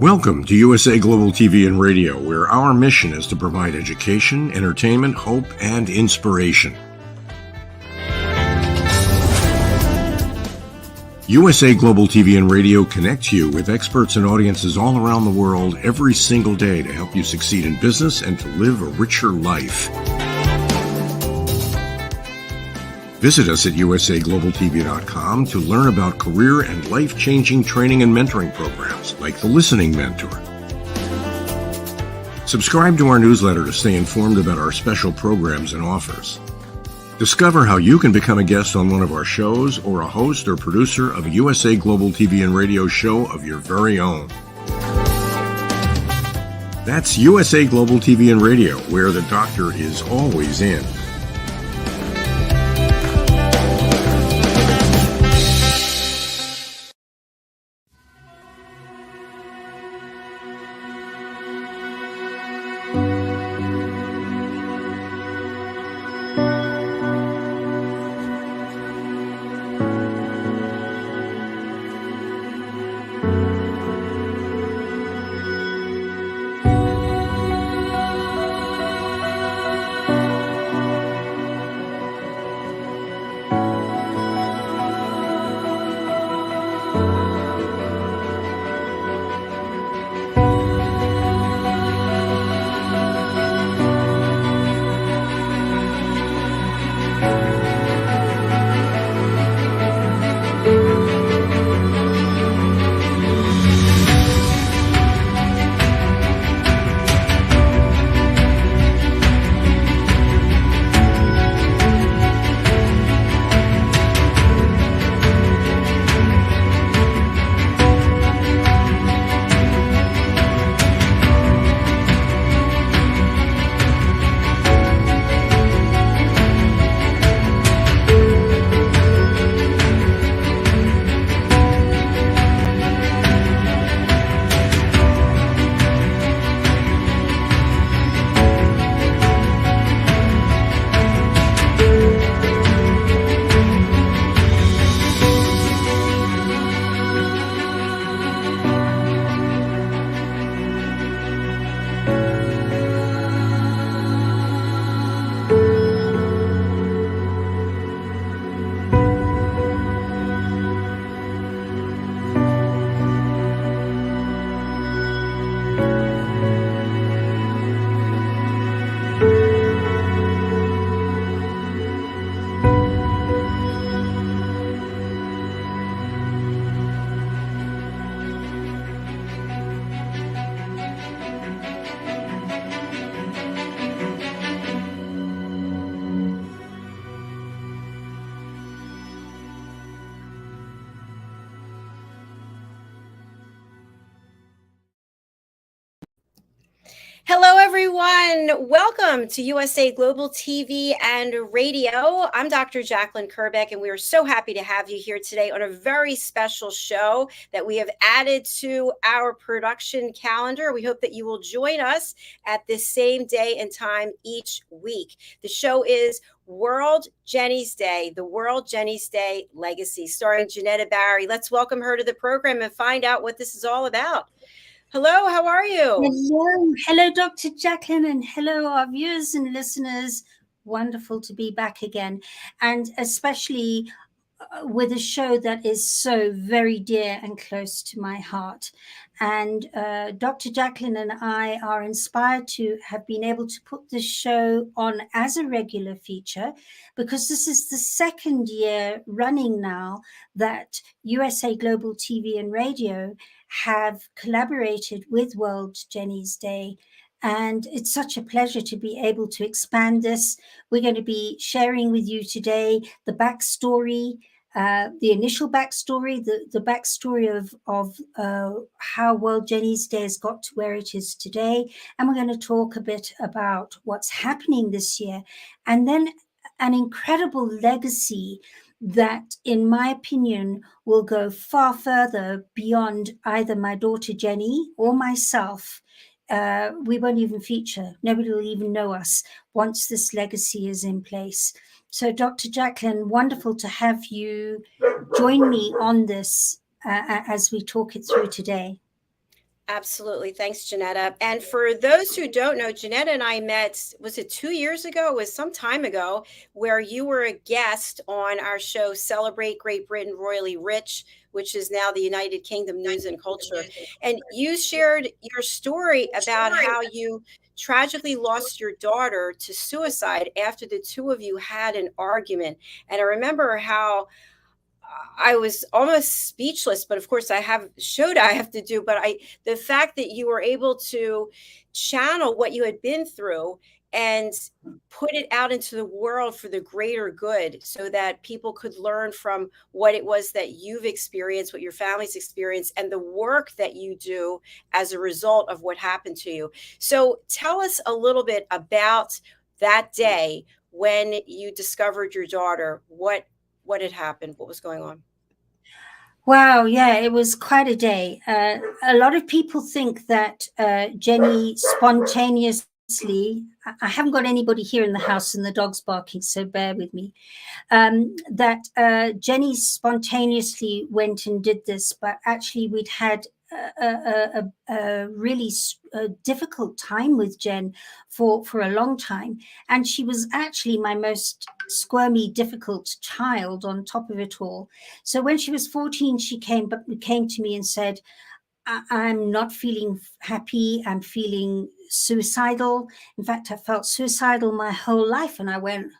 Welcome to USA Global TV and Radio, where our mission is to provide education, entertainment, hope, and inspiration. USA Global TV and Radio connects you with experts and audiences all around the world every single day to help you succeed in business and to live a richer life. Visit us at usaglobaltv.com to learn about career and life-changing training and mentoring programs like the Listening Mentor. Subscribe to our newsletter to stay informed about our special programs and offers. Discover how you can become a guest on one of our shows or a host or producer of a USA Global TV and Radio show of your very own. That's USA Global TV and Radio, where the doctor is always in. Hello, everyone. Welcome to USA Global TV and Radio. I'm Dr. JACALYN KERBECK, and we are so happy to have you here today on a very special show that we have added to our production calendar. We hope that you will join us at this same day and time each week. The show is World Jenny's Day, the World Jenny's Day Legacy, starring Jenetta Barry. Let's welcome her to the program and find out what this is all about. Hello, how are you? Hello, Dr. JACALYN, and hello, our viewers and listeners. Wonderful to be back again, and especially with a show that is so very dear and close to my heart. And Dr. JACALYN and I are inspired to have been able to put this show on as a regular feature, because this is the second year running now that USA Global TV and Radio have collaborated with World Jenny's Day. And it's such a pleasure to be able to expand this. We're going to be sharing with you today the backstory, the initial backstory, the backstory of how World Jenny's Day has got to where it is today. And we're going to talk a bit about what's happening this year. And then an incredible legacy that, in my opinion, will go far further beyond either my daughter Jenny or myself. We won't even feature. Nobody will even know us once this legacy is in place. So, Dr. JACALYN, wonderful to have you join me on this as we talk it through today. Absolutely. Thanks, Jenetta. And for those who don't know, Jenetta and I met, was it 2 years ago? It was some time ago, where you were a guest on our show, Celebrate Great Britain Royally Rich, which is now the United Kingdom News and Culture. And you shared your story about how you tragically lost your daughter to suicide after the two of you had an argument. And I remember how I was almost speechless, but of course I have to do, but the fact that you were able to channel what you had been through and put it out into the world for the greater good so that people could learn from what it was that you've experienced, what your family's experienced, and the work that you do as a result of what happened to you. So tell us a little bit about that day when you discovered your daughter. What had happened? What was going on? Wow, yeah, it was quite a day. A lot of people think that Jenny spontaneously, I haven't got anybody here in the house and the dog's barking, so bear with me, that Jenny spontaneously went and did this, but actually we'd had a really difficult time with Jen for a long time. And she was actually my most squirmy, difficult child on top of it all. So when she was 14, she came to me and said, I'm not feeling happy. I'm feeling suicidal. In fact, I felt suicidal my whole life. And I went,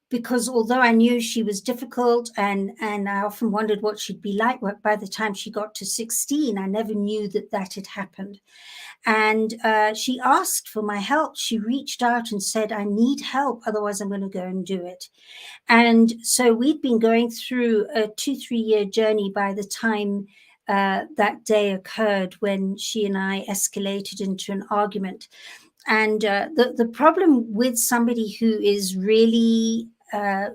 because although I knew she was difficult and I often wondered what she'd be like by the time she got to 16, I never knew that had happened. And she asked for my help. She reached out and said, I need help, otherwise I'm going to go and do it. And so we'd been going through a 2-3 year journey by the time that day occurred, when she and I escalated into an argument. And the problem with somebody who is really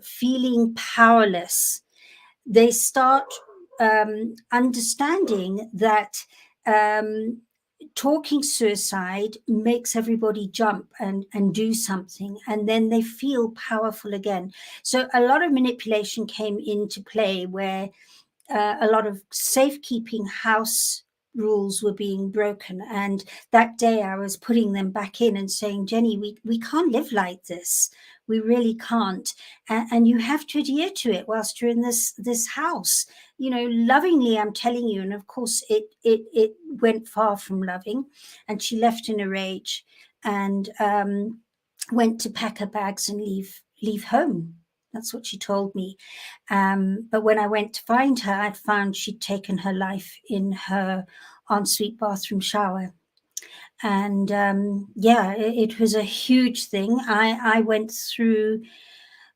feeling powerless, they start understanding that talking suicide makes everybody jump and do something, and then they feel powerful again. So a lot of manipulation came into play, where a lot of safekeeping house rules were being broken. And that day I was putting them back in and saying, Jenny, we can't live like this. We really can't. And you have to adhere to it whilst you're in this house. You know, lovingly, I'm telling you. And of course, it went far from loving. And she left in a rage and went to pack her bags and leave home. That's what she told me. But when I went to find her, I found she'd taken her life in her ensuite bathroom shower. And yeah, it was a huge thing. I went through,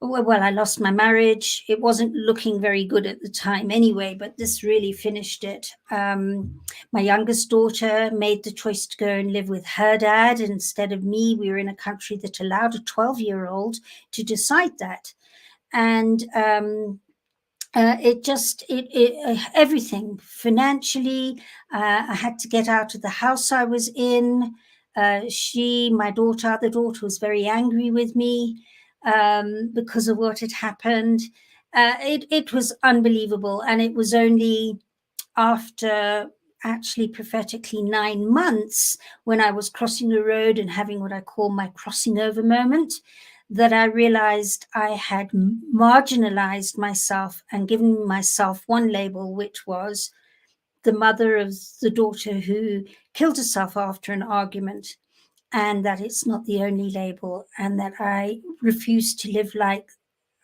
well, I lost my marriage. It wasn't looking very good at the time anyway, but this really finished it. My youngest daughter made the choice to go and live with her dad instead of me. We were in a country that allowed a 12-year-old to decide that. And everything financially, I had to get out of the house I was in. My other daughter was very angry with me because of what had happened. It was unbelievable. And it was only after actually prophetically 9 months, when I was crossing the road and having what I call my crossing over moment, that I realized I had marginalized myself and given myself one label, which was the mother of the daughter who killed herself after an argument, and that it's not the only label, and that I refused to live like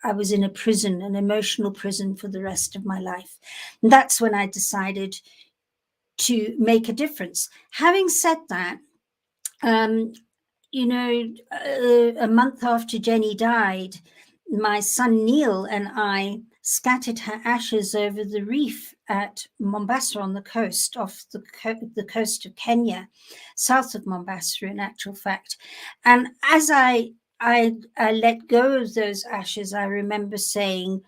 I was in a prison, an emotional prison, for the rest of my life. And that's when I decided to make a difference. Having said that, a month after Jenny died, my son Neil and I scattered her ashes over the reef at Mombasa, on the coast, off the coast of Kenya, south of Mombasa, in actual fact. And as I let go of those ashes, I remember saying,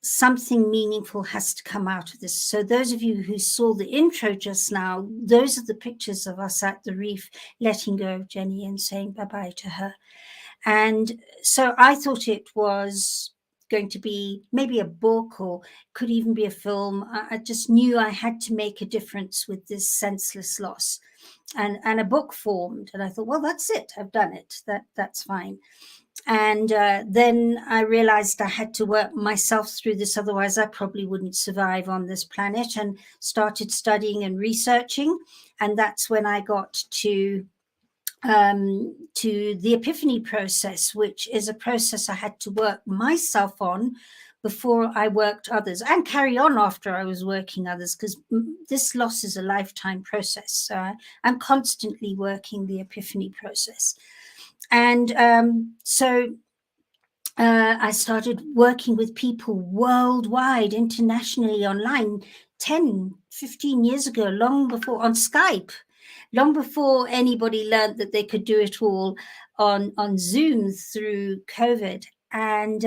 something meaningful has to come out of this. So those of you who saw the intro just now, those are the pictures of us at the reef, letting go of Jenny and saying bye-bye to her. And so I thought it was going to be maybe a book, or could even be a film. I just knew I had to make a difference with this senseless loss. And a book formed, and I thought, well, that's it. I've done it. That's fine. And then I realized I had to work myself through this, otherwise I probably wouldn't survive on this planet, and started studying and researching. And that's when I got to the epiphany process, which is a process I had to work myself on before I worked others, and carry on after I was working others, because this loss is a lifetime process. So I'm constantly working the epiphany process. And so I started working with people worldwide, internationally, online 10, 15 years ago, long before, on Skype, long before anybody learned that they could do it all on Zoom through COVID. And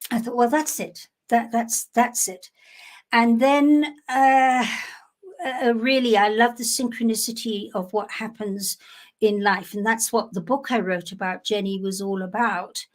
I thought, well, that's it. That's it. And then really, I love the synchronicity of what happens in life. And that's what the book I wrote about Jenny was all about.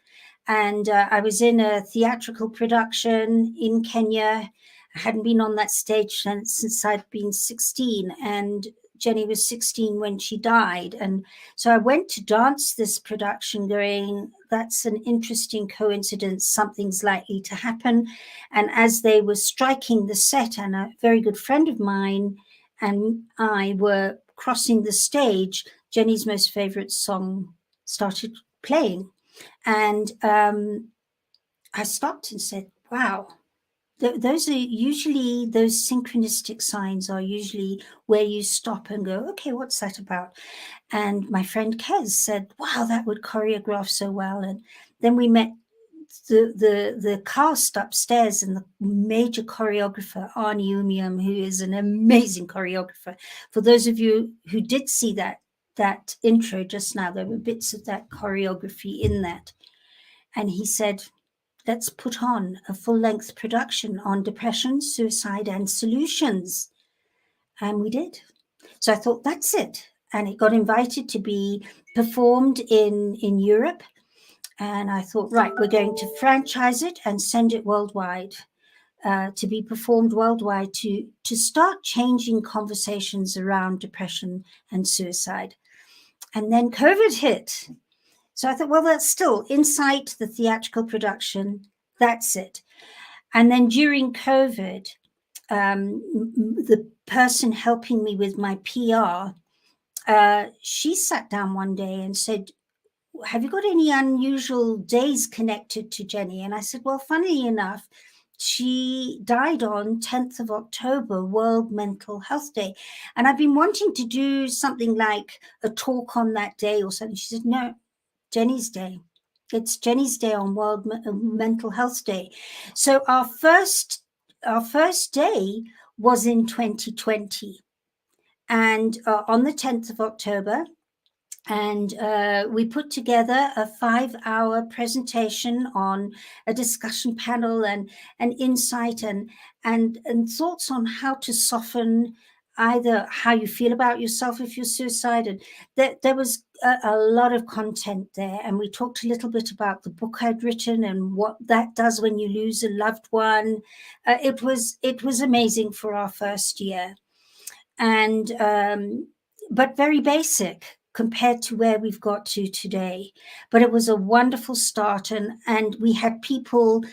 And I was in a theatrical production in Kenya. I hadn't been on that stage since I'd been 16, and Jenny was 16 when she died. And so I went to dance this production going, that's an interesting coincidence, something's likely to happen. And as they were striking the set, and a very good friend of mine and I were crossing the stage, Jenny's most favorite song started playing. And I stopped and said, wow, those are usually, those synchronistic signs are usually where you stop and go, okay, what's that about? And my friend Kez said, wow, that would choreograph so well. And then we met the cast upstairs, and the major choreographer, Arnie Umium, who is an amazing choreographer. For those of you who did see that intro just now, there were bits of that choreography in that. And he said, let's put on a full-length production on depression, suicide, and solutions. And we did. So I thought, that's it. And it got invited to be performed in Europe. And I thought, right, we're going to franchise it and send it worldwide, to be performed worldwide, to start changing conversations around depression and suicide. And then COVID hit. So I thought, well, that's still Insight, the theatrical production, that's it. And then during COVID, the person helping me with my PR, she sat down one day and said, have you got any unusual days connected to Jenny? And I said, well, funnily enough, she died on 10th of October, World Mental Health Day. And I've been wanting to do something like a talk on that day or something. She said, no, Jenny's Day. It's Jenny's Day on World Mental Health Day. So our first day was in 2020. And on the 10th of October, and we put together a 5-hour presentation on a discussion panel and insight and thoughts on how to soften either how you feel about yourself if you're suicidal. And there was a lot of content there. And we talked a little bit about the book I'd written and what that does when you lose a loved one. It was amazing for our first year. And but very basic compared to where we've got to today. But it was a wonderful start, and we had people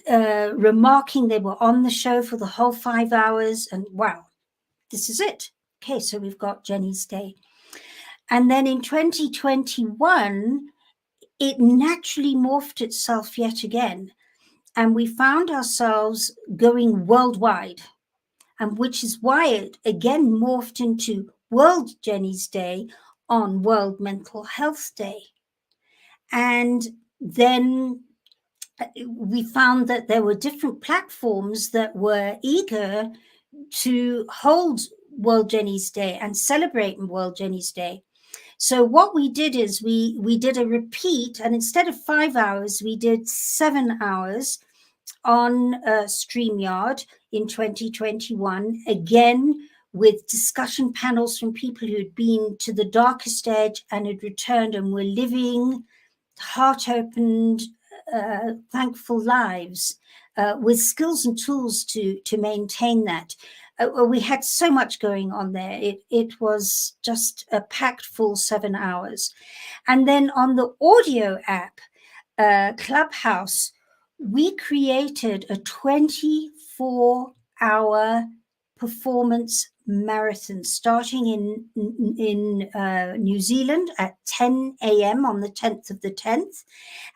remarking they were on the show for the whole 5 hours, and wow, this is it. Okay, so we've got Jenny's Day. And then in 2021, it naturally morphed itself yet again, and we found ourselves going worldwide, and which is why it again morphed into World Jenny's Day on World Mental Health Day. And then we found that there were different platforms that were eager to hold World Jenny's Day and celebrate World Jenny's Day. So what we did is we did a repeat, and instead of 5 hours, we did 7 hours on StreamYard in 2021, again with discussion panels from people who'd been to the darkest edge and had returned and were living, heart opened, thankful lives with skills and tools to maintain that. We had so much going on there. It was just a packed full 7 hours. And then on the audio app, Clubhouse, we created a 24-hour performance marathon starting in New Zealand at 10 a.m. on the 10th of the 10th.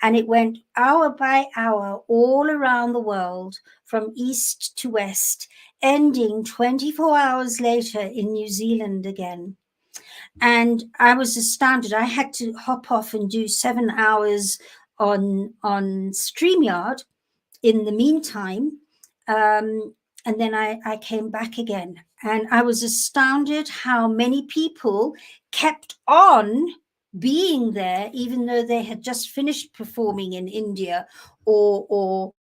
And it went hour by hour all around the world from east to west, ending 24 hours later in New Zealand again. And I was astounded. I had to hop off and do 7 hours on StreamYard in the meantime. And then I came back again. And I was astounded how many people kept on being there, even though they had just finished performing in India or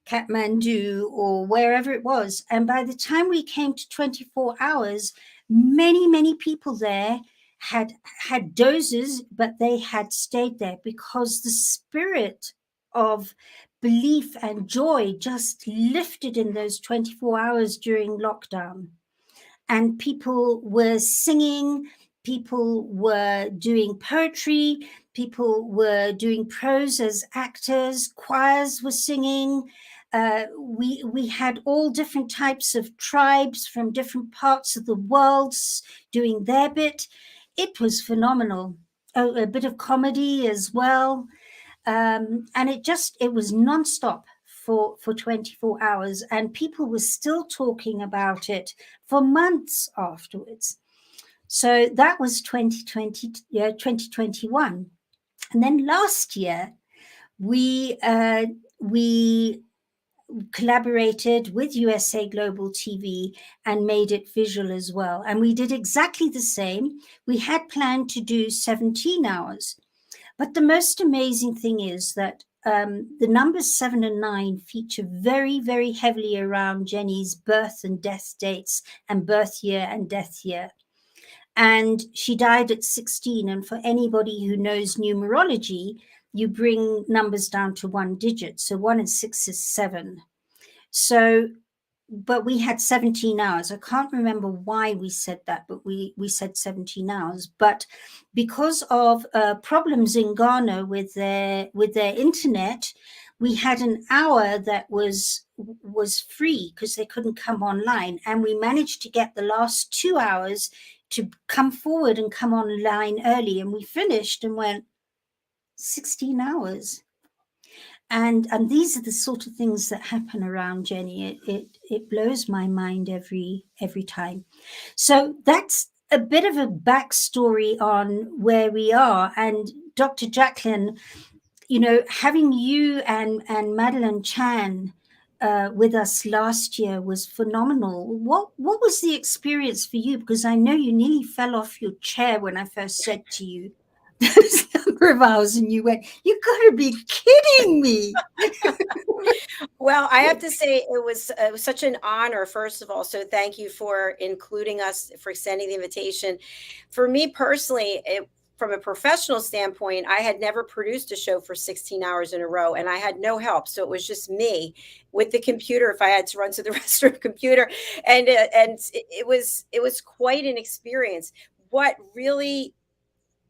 Kathmandu or wherever it was. And by the time we came to 24 hours, many people there had doses, but they had stayed there because the spirit of belief and joy just lifted in those 24 hours during lockdown. And people were singing, people were doing poetry, people were doing prose as actors, choirs were singing. We had all different types of tribes from different parts of the world doing their bit. It was phenomenal. Oh, a bit of comedy as well. And it was nonstop for 24 hours. And people were still talking about it for months afterwards. So that was 2021. And then last year, we collaborated with USA Global TV and made it visual as well. And we did exactly the same. We had planned to do 17 hours. But the most amazing thing is that the numbers 7 and 9 feature very, very heavily around Jenny's birth and death dates and birth year and death year. And she died at 16. And for anybody who knows numerology, you bring numbers down to one digit. So 1 and 6 is 7. So, but we had 17 hours. I can't remember why we said that, but we said 17 hours. But because of problems in Ghana with their internet, we had an hour that was free because they couldn't come online. And we managed to get the last 2 hours to come forward and come online early. And we finished and went 16 hours. And these are the sort of things that happen around Jenny. It blows my mind every time. So that's a bit of a backstory on where we are. And Dr. JACALYN, you know, having you and Madeline Chan with us last year was phenomenal. What was the experience for you? Because I know you nearly fell off your chair when I first said to you those number of hours, and you went, "You gotta be kidding me." Well, I have to say it was such an honor, first of all. So thank you for including us, for extending the invitation. For me personally, from a professional standpoint, I had never produced a show for 16 hours in a row, and I had no help. So it was just me with the computer if I had to run to the restroom computer. And it was quite an experience. What really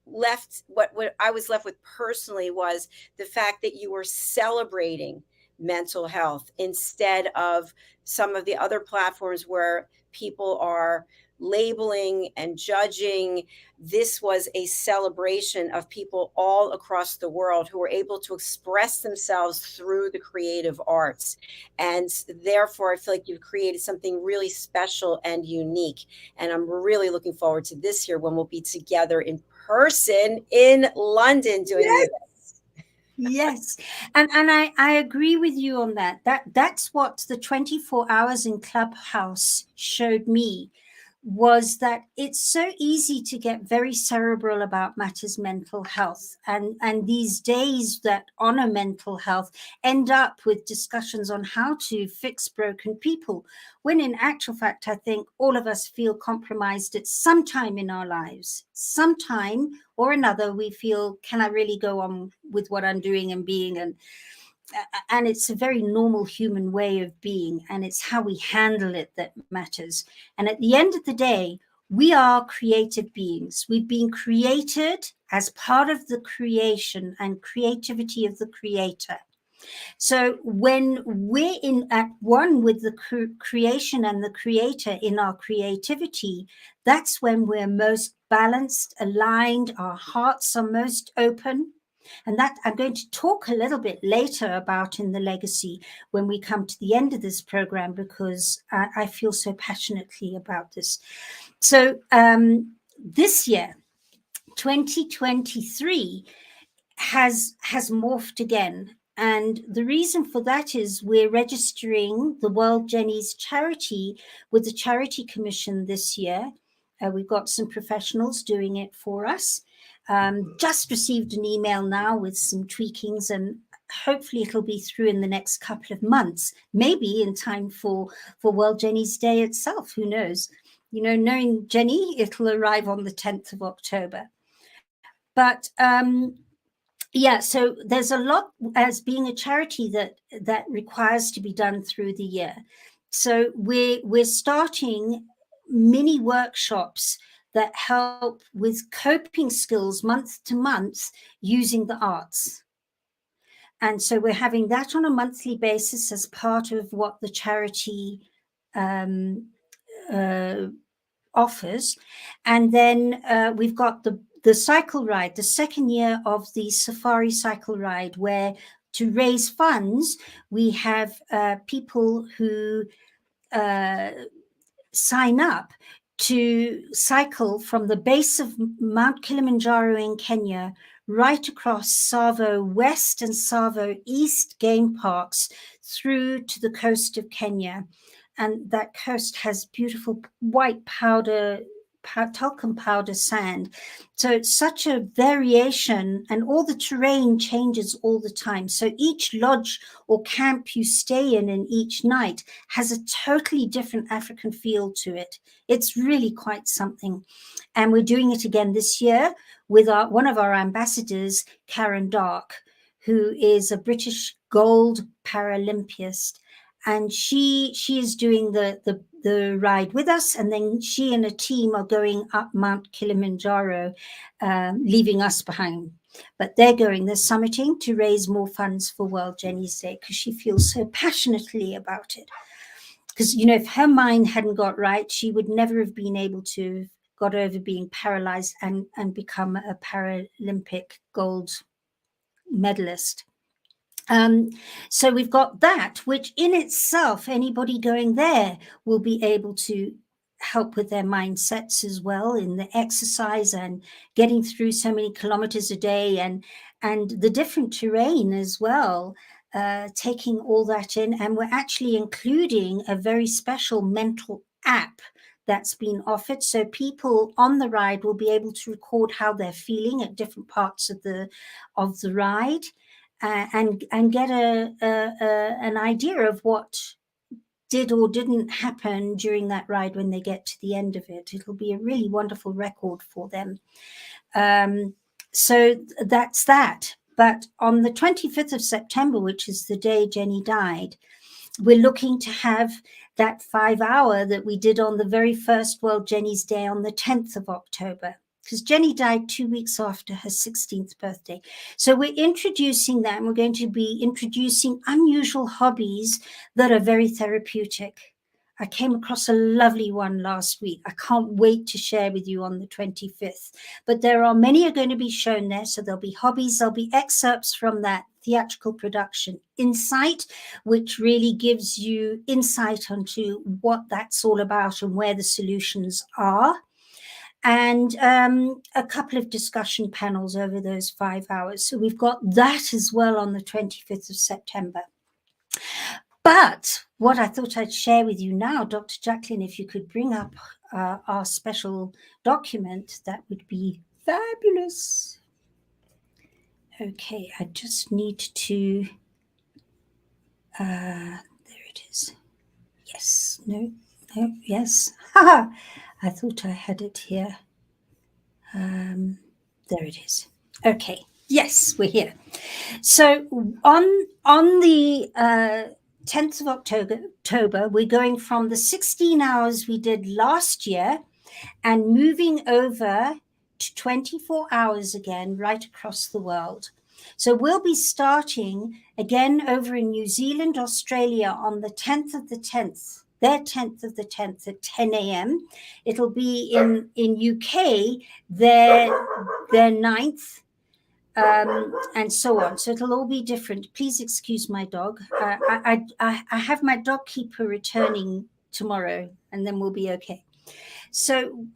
what I was left with personally was the fact that you were celebrating mental health instead of some of the other platforms where people are labeling and judging. This was a celebration of people all across the world who were able to express themselves through the creative arts. And therefore, I feel like you've created something really special and unique. And I'm really looking forward to this year when we'll be together in person in London doing this. Yes. And I agree with you on that. That's what the 24 hours in Clubhouse showed me, was that it's so easy to get very cerebral about matters mental health. And these days that honor mental health end up with discussions on how to fix broken people, when in actual fact, I think all of us feel compromised at some time in our lives. Sometime or another, we feel, can I really go on with what I'm doing and being? And it's a very normal human way of being, and it's how we handle it that matters. And at the end of the day, we are creative beings. We've been created as part of the creation and creativity of the creator. So when we're at one with the creation and the creator in our creativity, that's when we're most balanced, aligned, our hearts are most open. And that I'm going to talk a little bit later about in the legacy when we come to the end of this program, because I feel so passionately about this. So this year, 2023, has morphed again. And the reason for that is we're registering the World Jenny's Charity with the Charity Commission this year. We've got some professionals doing it for us. Just received an email now with some tweakings, and hopefully it'll be through in the next couple of months, maybe in time for World Jenny's Day itself. Who knows? You know, knowing Jenny, it'll arrive on the 10th of October. But yeah, so there's a lot as being a charity that requires to be done through the year. So we're starting mini workshops that help with coping skills month to month using the arts. And so we're having that on a monthly basis as part of what the charity offers. And then we've got the cycle ride, the second year of the safari cycle ride, where to raise funds, we have people who sign up to cycle from the base of Mount Kilimanjaro in Kenya right across Tsavo West and Tsavo East game parks through to the coast of Kenya. And that coast has beautiful white powder, talcum powder sand. So it's such a variation, and all the terrain changes all the time. So each lodge or camp you stay in each night has a totally different African feel to it. It's really quite something. And we're doing it again this year with one of our ambassadors, Karen Dark, who is a British gold Paralympiast. And she is doing the ride with us, and then she and a team are going up Mount Kilimanjaro, leaving us behind. But they're summiting to raise more funds for World Jenny's Day, because she feels so passionately about it. Because, you know, if her mind hadn't got right, she would never have been able to got over being paralyzed and become a Paralympic gold medalist. So we've got that, which in itself, anybody going there will be able to help with their mindsets as well in the exercise and getting through so many kilometers a day, and the different terrain as well, taking all that in. And we're actually including a very special mental app that's been offered. So people on the ride will be able to record how they're feeling at different parts of the ride. And get an idea of what did or didn't happen during that ride when they get to the end of it. It'll be a really wonderful record for them. So that's that. But on the 25th of September, which is the day Jenny died, we're looking to have that 5-hour that we did on the very first World Jenny's Day on the 10th of October. Because Jenny died 2 weeks after her 16th birthday. So we're introducing that, and we're going to be introducing unusual hobbies that are very therapeutic. I came across a lovely one last week. I can't wait to share with you on the 25th. But there are many are going to be shown there. So there'll be hobbies, there'll be excerpts from that theatrical production, Insight, which really gives you insight onto what that's all about and where the solutions are. And a couple of discussion panels over those 5 hours. So we've got that as well on the 25th of September. But what I thought I'd share with you now, Dr. JACALYN, if you could bring up our special document, that would be fabulous. Okay, I just need to, there it is. Yes, no, yes. Ha! I thought I had it here. There it is. Okay, yes, we're here. So on the 10th of October, we're going from the 16 hours we did last year and moving over to 24 hours again, right across the world. So we'll be starting again over in New Zealand, Australia on the 10th of the 10th, their 10th of the 10th at 10 a.m. It'll be in UK, their 9th, and so on. So it'll all be different. Please excuse my dog. I have my dog keeper returning tomorrow, and then we'll be okay. So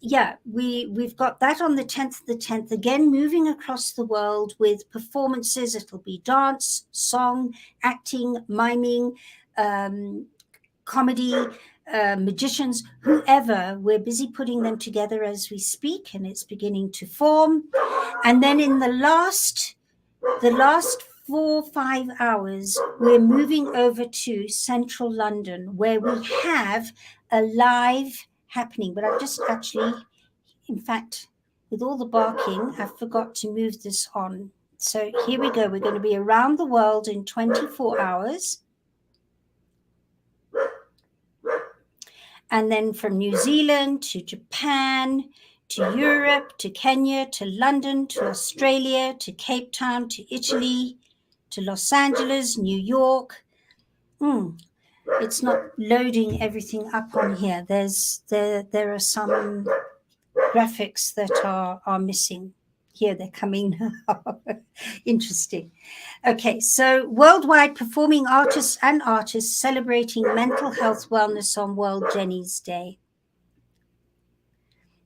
yeah, we've got that on the 10th of the 10th, again moving across the world with performances. It'll be dance, song, acting, miming, comedy, magicians, whoever. We're busy putting them together as we speak, and it's beginning to form. And then in the last 4-5 hours, we're moving over to central London, where we have a live happening. But I've just actually, in fact, with all the barking, I forgot to move this on. So here we go. We're going to be around the world in 24 hours. And then from New Zealand to Japan, to Europe, to Kenya, to London, to Australia, to Cape Town, to Italy, to Los Angeles, New York. It's not loading everything up on here. There are some graphics that are missing. Here they're coming now. Interesting. Okay, so worldwide performing artists celebrating mental health wellness on World Jenny's Day.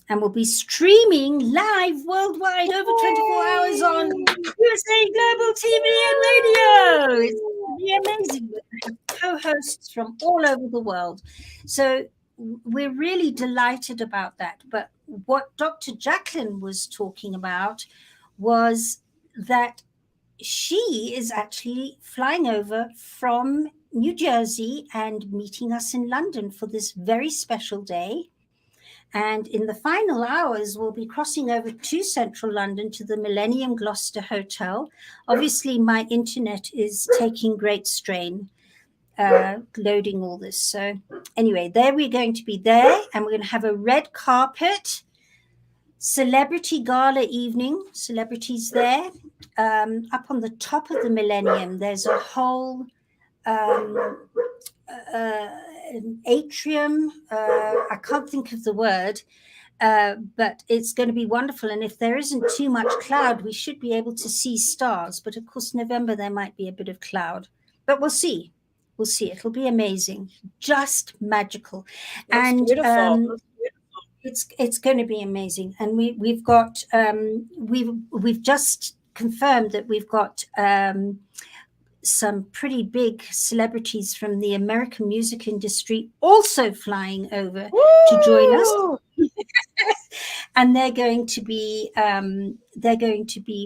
And we'll be streaming live worldwide over 24 hours on USA Global TV and Radio. It's going to be amazing. We have co-hosts from all over the world. So we're really delighted about that. But what Dr. JACALYN was talking about was that she is actually flying over from New Jersey and meeting us in London for this very special day. And in the final hours, we'll be crossing over to central London to the Millennium Gloucester Hotel. Obviously, my internet is taking great strain loading all this. So anyway, there we're going to be there, and we're going to have a red carpet, celebrity gala evening, celebrities there. Up on the top of the Millennium, there's a whole an atrium. I can't think of the word, but it's going to be wonderful. And if there isn't too much cloud, we should be able to see stars. But of course, November, there might be a bit of cloud. But we'll see. We'll see. It'll be amazing. Just magical. That's and beautiful. It's going to be amazing. And we've got we've just confirmed that we've got some pretty big celebrities from the American music industry also flying over to join us. And they're going to be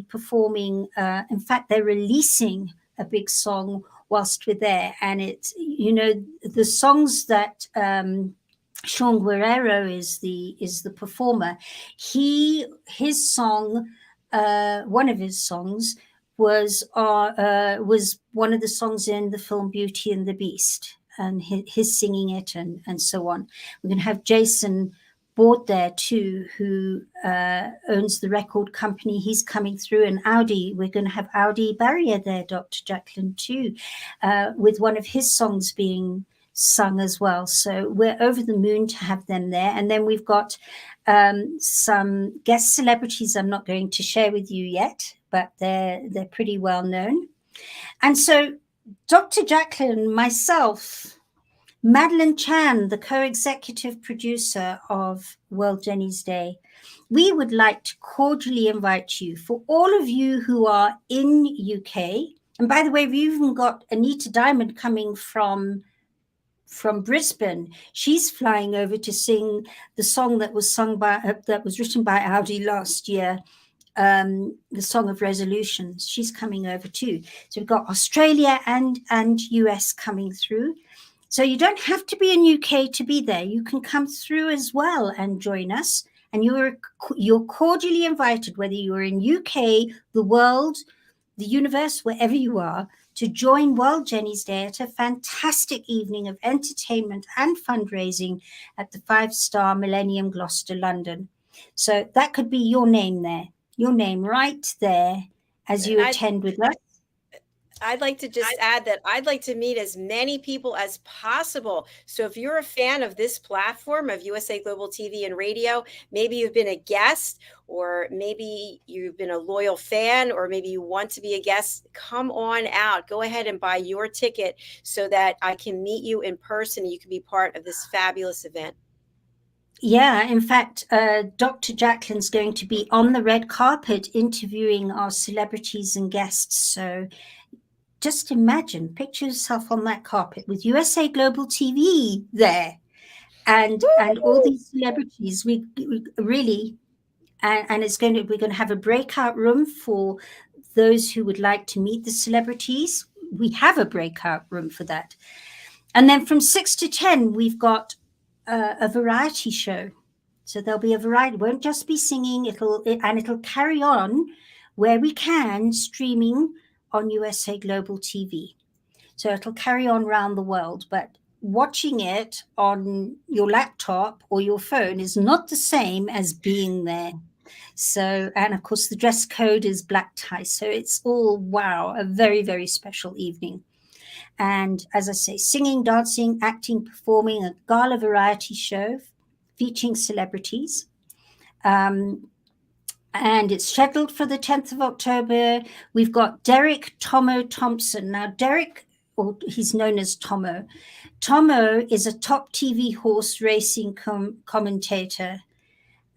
performing. In fact, they're releasing a big song whilst we're there, and it's, you know, the songs that Sean Guerrero is the performer. His song, one of his songs was one of the songs in the film Beauty and the Beast, and his singing it and so on. We're going to have Jason Board there too, who owns the record company. He's coming through, and Audi. We're going to have Audi Barrier there, Dr. JACALYN too, with one of his songs being sung as well. So we're over the moon to have them there. And then we've got some guest celebrities I'm not going to share with you yet, but they're pretty well known. And so Dr. JACALYN, myself, Madeline Chan, the co-executive producer of World Jenny's Day, we would like to cordially invite you, for all of you who are in UK. And by the way, we've even got Anita Diamond coming from from Brisbane. She's flying over to sing the song that was written by Audi last year, the Song of Resolutions. She's coming over too. So we've got Australia and US coming through. So you don't have to be in UK to be there. You can come through as well and join us. And you're cordially invited, whether you're in UK, the world, the universe, wherever you are, to join World Jenny's Day at a fantastic evening of entertainment and fundraising at the 5-star Millennium Gloucester, London. So that could be your name there, your name right there as you attend with us. I'd like to just add that I'd like to meet as many people as possible. So if you're a fan of this platform of USA Global TV and Radio, maybe you've been a guest, or maybe you've been a loyal fan, or maybe you want to be a guest, come on out. Go ahead and buy your ticket so that I can meet you in person and you can be part of this fabulous event. Yeah, in fact, Dr. JACALYN's going to be on the red carpet interviewing our celebrities and guests. So just imagine, picture yourself on that carpet with USA Global TV there, and all these celebrities. We really, and we're going to have a breakout room for those who would like to meet the celebrities. We have a breakout room for that, and then from 6 to 10, we've got a variety show. So there'll be a variety. It won't just be singing. It'll carry on where we can, streaming on USA Global TV. So it'll carry on around the world, but watching it on your laptop or your phone is not the same as being there. So, and of course the dress code is black tie. So it's all, wow, a very, very special evening. And as I say, singing, dancing, acting, performing, a gala variety show featuring celebrities. And it's scheduled for the 10th of October. We've got Derek Tomo Thompson. Now, Derek, or he's known as Tomo. Tomo is a top TV horse racing commentator.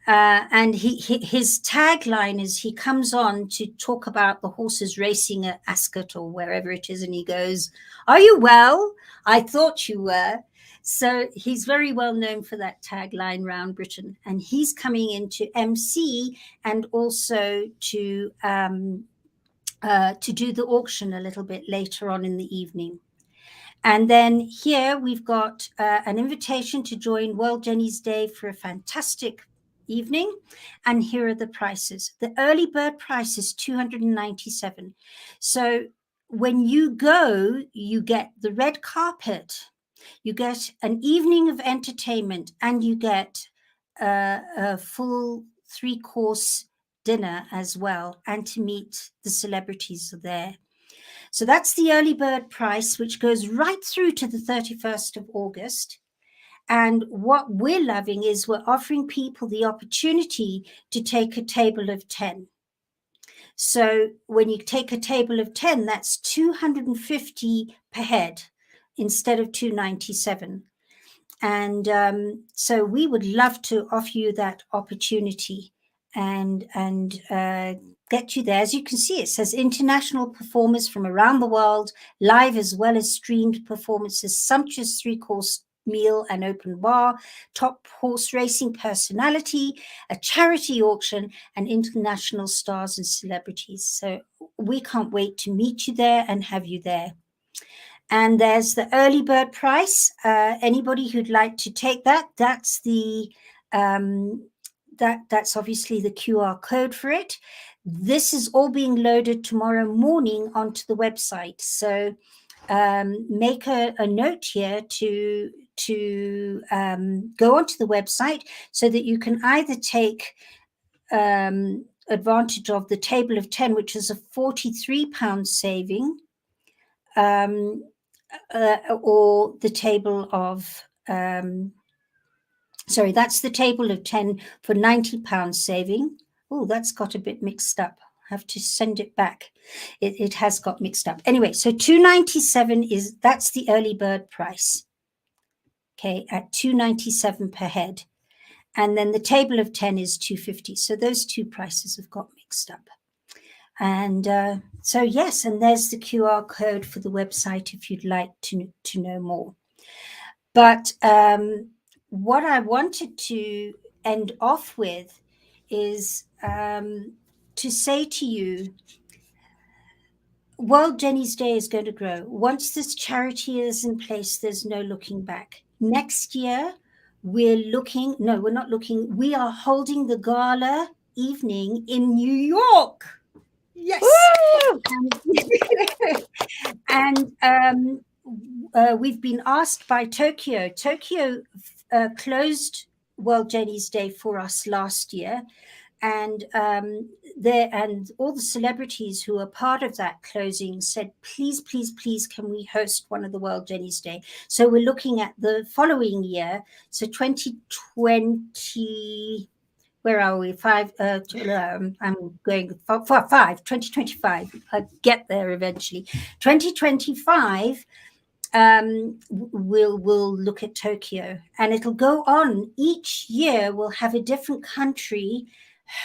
And his tagline is he comes on to talk about the horses racing at Ascot or wherever it is. And he goes, "Are you well? I thought you were." So he's very well known for that tagline around Britain, and he's coming in to MC and also to do the auction a little bit later on in the evening. And then here we've got an invitation to join World Jenny's Day for a fantastic evening, and here are the prices. The early bird price is $297. So when you go, you get the red carpet. You get an evening of entertainment, and you get a full 3-course dinner as well, and to meet the celebrities there. So that's the early bird price, which goes right through to the 31st of August. And what we're loving is we're offering people the opportunity to take a table of 10. So when you take a table of 10, that's $250 per head, instead of $297. And so we would love to offer you that opportunity and get you there. As you can see, it says international performers from around the world, live as well as streamed performances, sumptuous 3-course meal and open bar, top horse racing personality, a charity auction, and international stars and celebrities. So we can't wait to meet you there and have you there. And there's the early bird price. Anybody who'd like to take that, that's the that's obviously the QR code for it. This is all being loaded tomorrow morning onto the website. So make a note here to go onto the website so that you can either take advantage of the table of 10, which is a £43 saving, or the table of, sorry, that's the table of 10 for £90 saving. Oh, that's got a bit mixed up. I have to send it back. It has got mixed up. Anyway, so $297 that's the early bird price. Okay, at $297 per head. And then the table of 10 is $250. So those two prices have got mixed up. And so, yes, and there's the QR code for the website if you'd like to know more. But what I wanted to end off with is to say to you, World Jenny's Day is going to grow. Once this charity is in place, there's no looking back. Next year, we're not looking, we are holding the gala evening in New York. Yes. And we've been asked by Tokyo. Tokyo closed World Jenny's Day for us last year. And all the celebrities who were part of that closing said, please, please, please, can we host one of the World Jenny's Day? So we're looking at the following year. So 2020, where are we? I'm going for 2025. I'll get there eventually. 2025, we'll look at Tokyo, and it'll go on. Each year we'll have a different country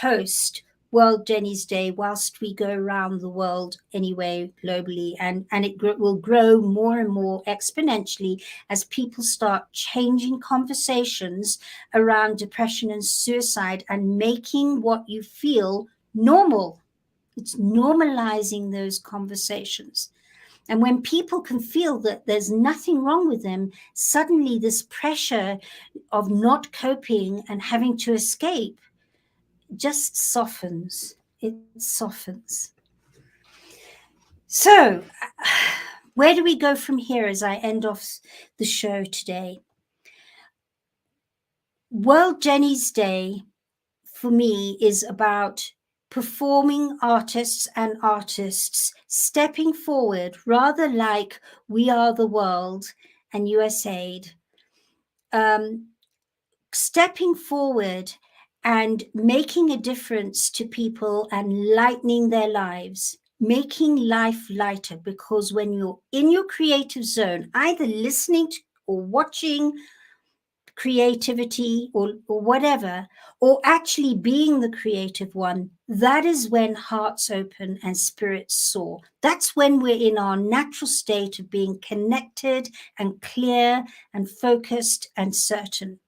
host World Jenny's Day whilst we go around the world anyway, globally, and it will grow more and more exponentially as people start changing conversations around depression and suicide and making what you feel normal. It's normalizing those conversations. And when people can feel that there's nothing wrong with them, suddenly this pressure of not coping and having to escape just softens. It softens. So where do we go from here as I end off the show today? World Jenny's Day for me is about performing artists and artists stepping forward, rather like We Are the World and USAID, stepping forward and making a difference to people and lightening their lives, making life lighter. Because when you're in your creative zone, either listening to or watching creativity or whatever, or actually being the creative one, that is when hearts open and spirits soar. That's when we're in our natural state of being connected and clear and focused and certain.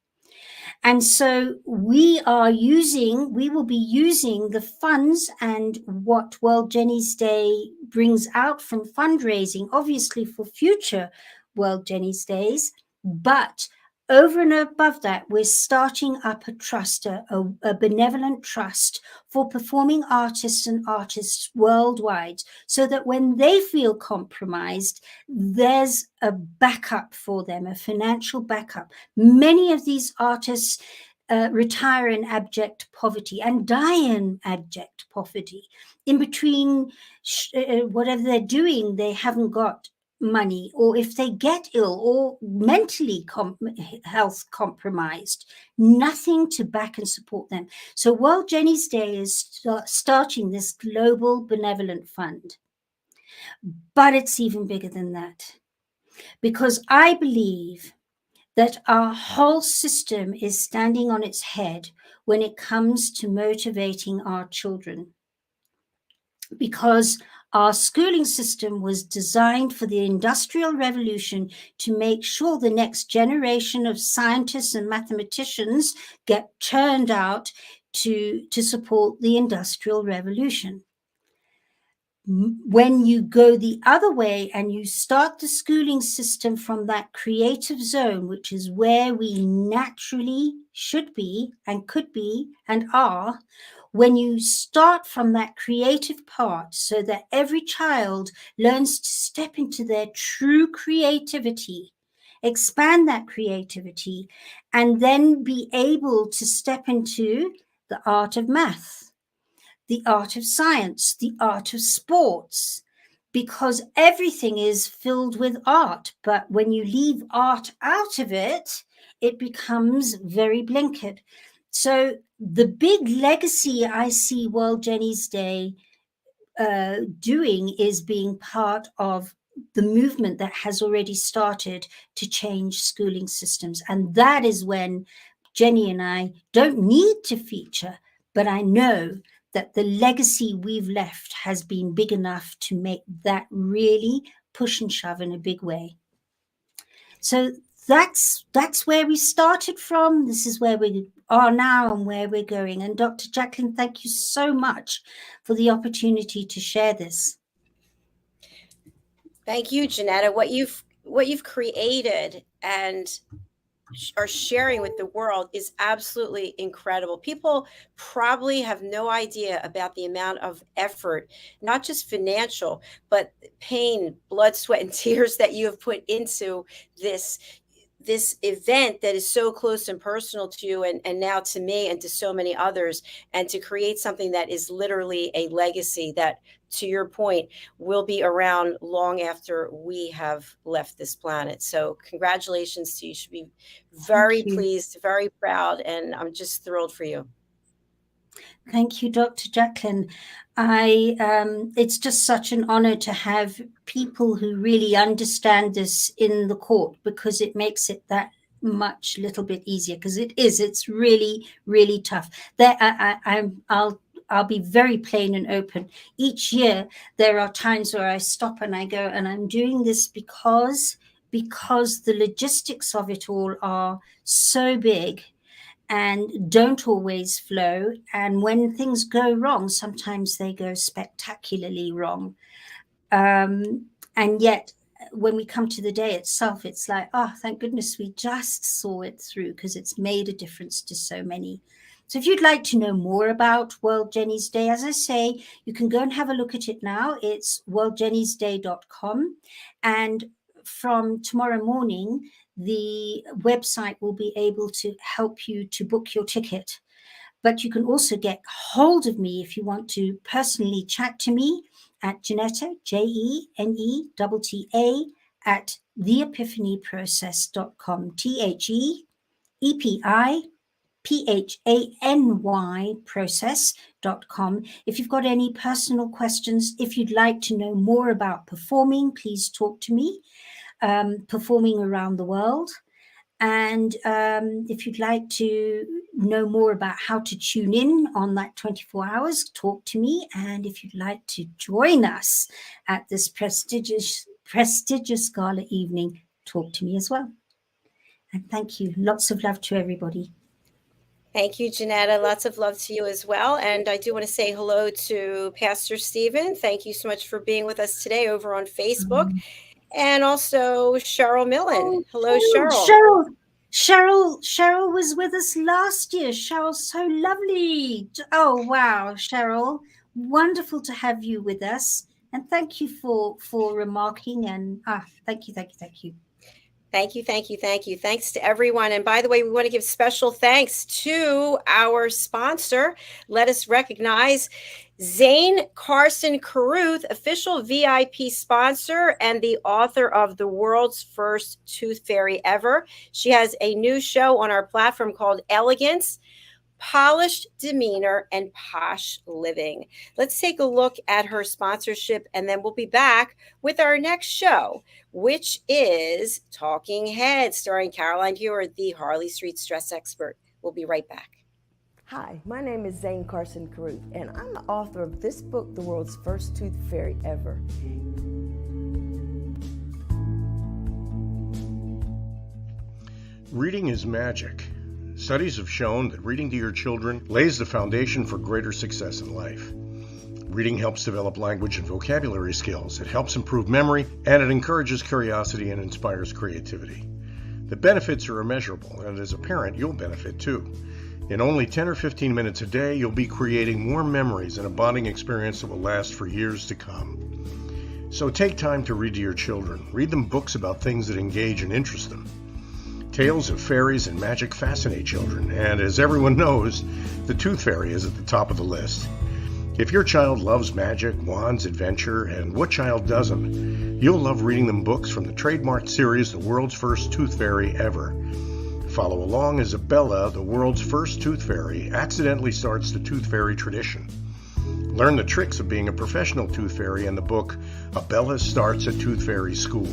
And so we will be using the funds and what World Jenny's Day brings out from fundraising, obviously for future World Jenny's Days, but over and above that, we're starting up a trust, a benevolent trust for performing artists and artists worldwide, so that when they feel compromised, there's a backup for them, a financial backup. Many of these artists retire in abject poverty and die in abject poverty. In between whatever they're doing, they haven't got money, or if they get ill or mentally health compromised, nothing to back and support them. So World Jenny's Day is starting this global benevolent fund. But it's even bigger than that, because I believe that our whole system is standing on its head when it comes to motivating our children. Because our schooling system was designed for the Industrial Revolution to make sure the next generation of scientists and mathematicians get churned out to support the Industrial Revolution. When you go the other way and you start the schooling system from that creative zone, which is where we naturally should be and could be and are, when you start from that creative part so that every child learns to step into their true creativity, expand that creativity, and then be able to step into the art of math, the art of science, the art of sports, because everything is filled with art. But when you leave art out of it, it becomes very blinkered. So the big legacy I see World Jenny's Day doing is being part of the movement that has already started to change schooling systems. And that is when Jenny and I don't need to feature, but I know that the legacy we've left has been big enough to make that really push and shove in a big way. So that's where we started from. This is where we are now and where we're going. And Dr. JACALYN, thank you so much for the opportunity to share this. Thank you, Jenetta. What you've created and are sharing with the world is absolutely incredible. People probably have no idea about the amount of effort, not just financial, but pain, blood, sweat, and tears that you have put into this event that is so close and personal to you, and now to me and to so many others, and to create something that is literally a legacy that, to your point, will be around long after we have left this planet. So congratulations to you. You should be very pleased, very proud, and I'm just thrilled for you. Thank you, Dr. JACALYN. It's just such an honor to have people who really understand this in the court, because it makes it that much little bit easier, because it's really, really tough. I'll be very plain and open. Each year, there are times where I stop and I go, and I'm doing this because the logistics of it all are so big and don't always flow. And when things go wrong, sometimes they go spectacularly wrong. And yet, when we come to the day itself, it's like, oh, thank goodness we just saw it through, because it's made a difference to so many. So if you'd like to know more about World Jenny's Day, as I say, you can go and have a look at it now. It's worldjennysday.com. And from tomorrow morning, the website will be able to help you to book your ticket. But you can also get hold of me if you want to personally chat to me at Jenetta, JENETTA, at theepiphanyprocess.com, THEEPIPHANY process.com. If you've got any personal questions, if you'd like to know more about performing, please talk to me. Performing around the world. And if you'd like to know more about how to tune in on that 24 hours, talk to me. And if you'd like to join us at this prestigious gala evening, talk to me as well. And thank you. Lots of love to everybody. Thank you, Jenetta. Lots of love to you as well. And I do want to say hello to Pastor Stephen. Thank you so much for being with us today over on Facebook. And also Cheryl Millen. Hello, Cheryl. Cheryl was with us last year. Cheryl's so lovely. Oh, wow, Cheryl. Wonderful to have you with us. And thank you for remarking. And thank you. Thank you. Thanks to everyone. And by the way, we want to give special thanks to our sponsor. Let us recognize Zane Carson Carruth, official VIP sponsor and the author of The World's First Tooth Fairy Ever. She has a new show on our platform called Elegance, Polished Demeanor, and Posh Living. Let's take a look at her sponsorship, and then we'll be back with our next show, which is Talking Heads, starring Caroline Hewitt, the Harley Street stress expert. We'll be right back. Hi, my name is Zane Carson Carruth, and I'm the author of this book, The World's First Tooth Fairy Ever. Reading is magic. Studies have shown that reading to your children lays the foundation for greater success in life. Reading helps develop language and vocabulary skills. It helps improve memory, and it encourages curiosity and inspires creativity. The benefits are immeasurable, and as a parent, you'll benefit too. In only 10 or 15 minutes a day, you'll be creating more memories and a bonding experience that will last for years to come. So take time to read to your children. Read them books about things that engage and interest them. Tales of fairies and magic fascinate children, and as everyone knows, the Tooth Fairy is at the top of the list. If your child loves magic, wands, adventure, and what child doesn't, you'll love reading them books from the trademarked series, The World's First Tooth Fairy Ever. Follow along as Bella, the world's first tooth fairy, accidentally starts the tooth fairy tradition. Learn the tricks of being a professional tooth fairy in the book, Bella Starts a Tooth Fairy School.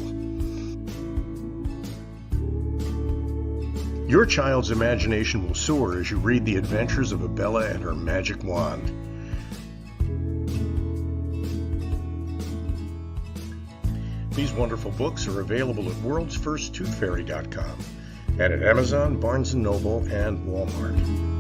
Your child's imagination will soar as you read the adventures of Bella and her magic wand. These wonderful books are available at worldsfirsttoothfairy.com and at Amazon, Barnes & Noble, and Walmart.